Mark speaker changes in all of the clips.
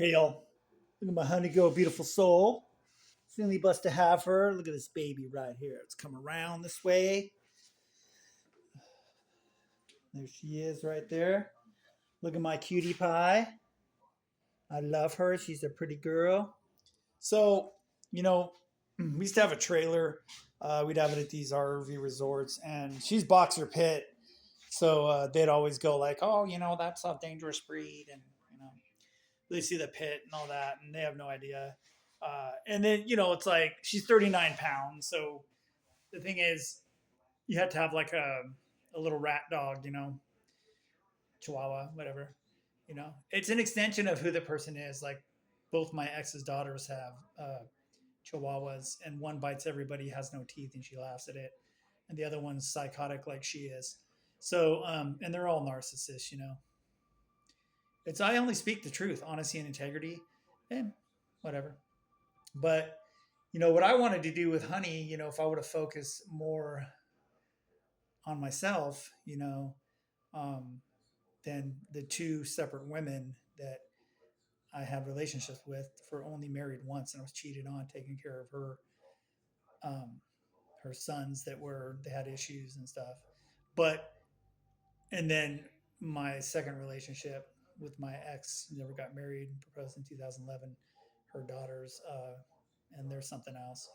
Speaker 1: Hey y'all, look at my honey girl, beautiful soul. Finally blessed to have her. Look at this baby right here. Let's come around this way. There she is right there. Look at my cutie pie. I love her. She's a pretty girl. So, you know, we used to have a trailer. We'd have it at these RV resorts, and she's boxer pit. So they'd always go like, "Oh, that's a dangerous breed," and they see the pit and all that, and they have no idea. And then it's like she's 39 pounds. So the thing is, you had to have like a little rat dog, Chihuahua, whatever. It's an extension of who the person is. Like both my ex's daughters have Chihuahuas, and one bites everybody, has no teeth, and she laughs at it, and the other one's psychotic like she is. So, and they're all narcissists. It's I only speak the truth, honesty and integrity, and whatever. But what I wanted to do with Honey, if I would have focused more on myself, um, than the two separate women that I had relationships with, for only married once, and I was cheated on, taking care of um, her sons they had issues and stuff. But and then my second relationship with my ex, never got married, proposed in 2011. Her daughters, and there's something else.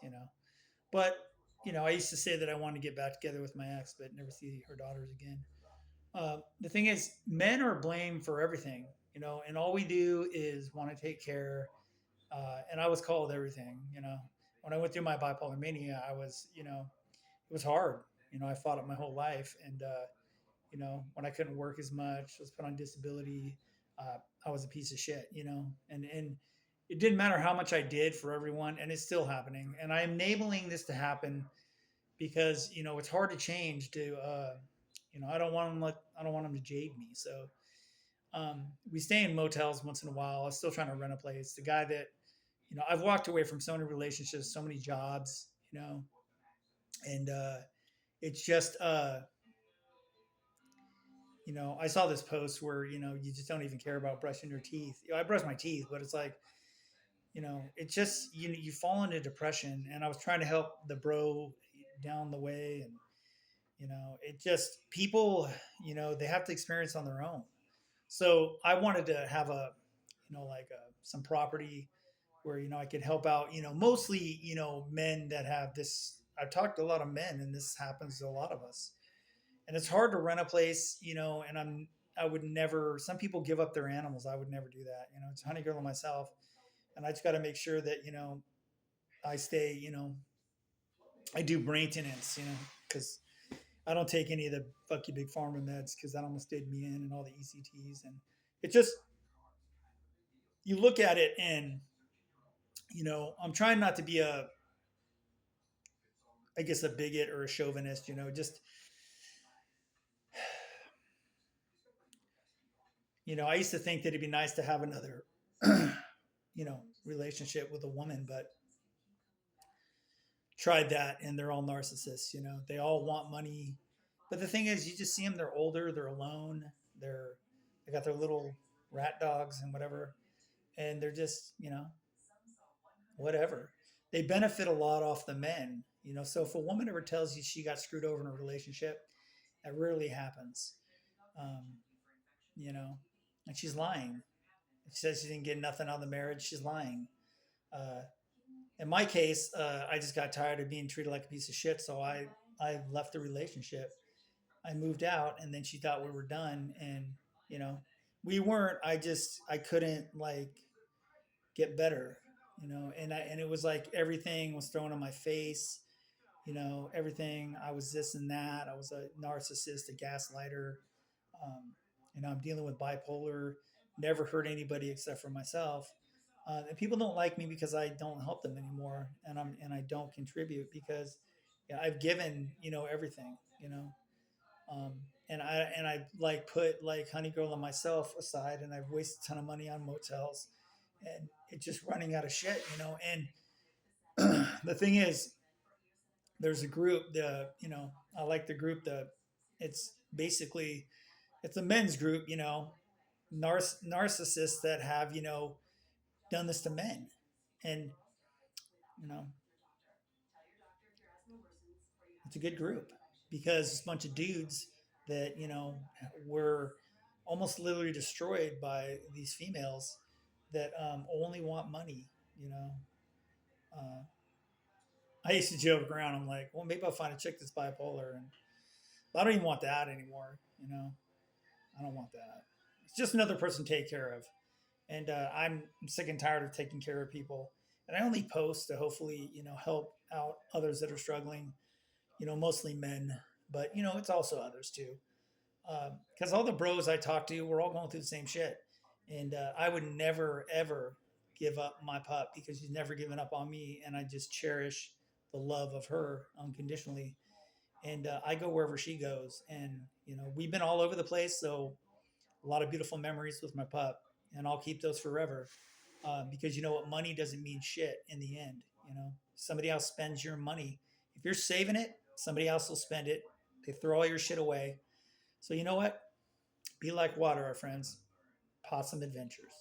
Speaker 1: But I used to say that I wanted to get back together with my ex, but never see her daughters again. The thing is, men are blamed for everything, and all we do is want to take care. And I was called everything. When I went through my bipolar mania, it was hard. I fought it my whole life, and when I couldn't work as much, I was put on disability. I was a piece of shit, and it didn't matter how much I did for everyone, and it's still happening. And I'm enabling this to happen because it's hard to change. I don't want them to jade me. So we stay in motels once in a while. I was still trying to rent a place. The guy that I've walked away from so many relationships, so many jobs, and it's just I saw this post where you just don't even care about brushing your teeth. I brush my teeth, but it's like it's just you fall into depression. And I was trying to help the bro down the way, and it just people they have to experience on their own. So I wanted to have like some property where I could help out. Mostly men that have this. I've talked to a lot of men, and this happens to a lot of us. And it's hard to rent a place, and I would never. Some people give up their animals. I would never do that. It's Honey Girl and myself, and I just got to make sure that I stay. I do maintenance. Because I don't take any of the fuck you big pharma meds, because that almost did me in, and all the ECTs. And it just, you look at it, and I'm trying not to be I guess, a bigot or a chauvinist. Just I used to think that it'd be nice to have another relationship with a woman, but tried that, and they're all narcissists. They all want money. But the thing is, you just see them, they're older, they're alone, they got their little rat dogs and whatever, and they're just whatever. They benefit a lot off the men. So if a woman ever tells you she got screwed over in a relationship, that rarely happens. um, you know and she's lying. She says she didn't get nothing out of the marriage, she's lying. uh, in my case, I just got tired of being treated like a piece of shit, so I left the relationship. I moved out, and then she thought we were done, and you know we weren't. I couldn't like get better. And it was like everything was thrown in my face. Everything. I was this and that. I was a narcissist, a gaslighter. um, I'm dealing with bipolar. Never hurt anybody except for myself. And people don't like me because I don't help them anymore, and I don't contribute because I've given everything. And I like put like Honey Girl and myself aside, and I've wasted a ton of money on motels, and it's just running out of shit. And the thing is, there's a group. I like the group. It's basically, it's a men's group. Narcissists that have done this to men. And, you know, it's a good group because it's a bunch of dudes that, were almost literally destroyed by these females that only want money, you know. Uh, I used to joke around. I'm like, well, maybe I'll find a chick that's bipolar, and I don't even want that anymore. I don't want that. It's just another person to take care of, and I'm sick and tired of taking care of people. And I only post to hopefully, help out others that are struggling. Mostly men, but it's also others too. Because all the bros I talk to, we're all going through the same shit, and I would never ever give up my pup because she's never given up on me, and I just cherish the love of her unconditionally. And I go wherever she goes, and we've been all over the place, so a lot of beautiful memories with my pup, and I'll keep those forever. Because you know what, money doesn't mean shit in the end. Somebody else spends your money. If you're saving it, somebody else will spend it. They throw all your shit away. So you know what? Be like water, our friends. Possum adventures.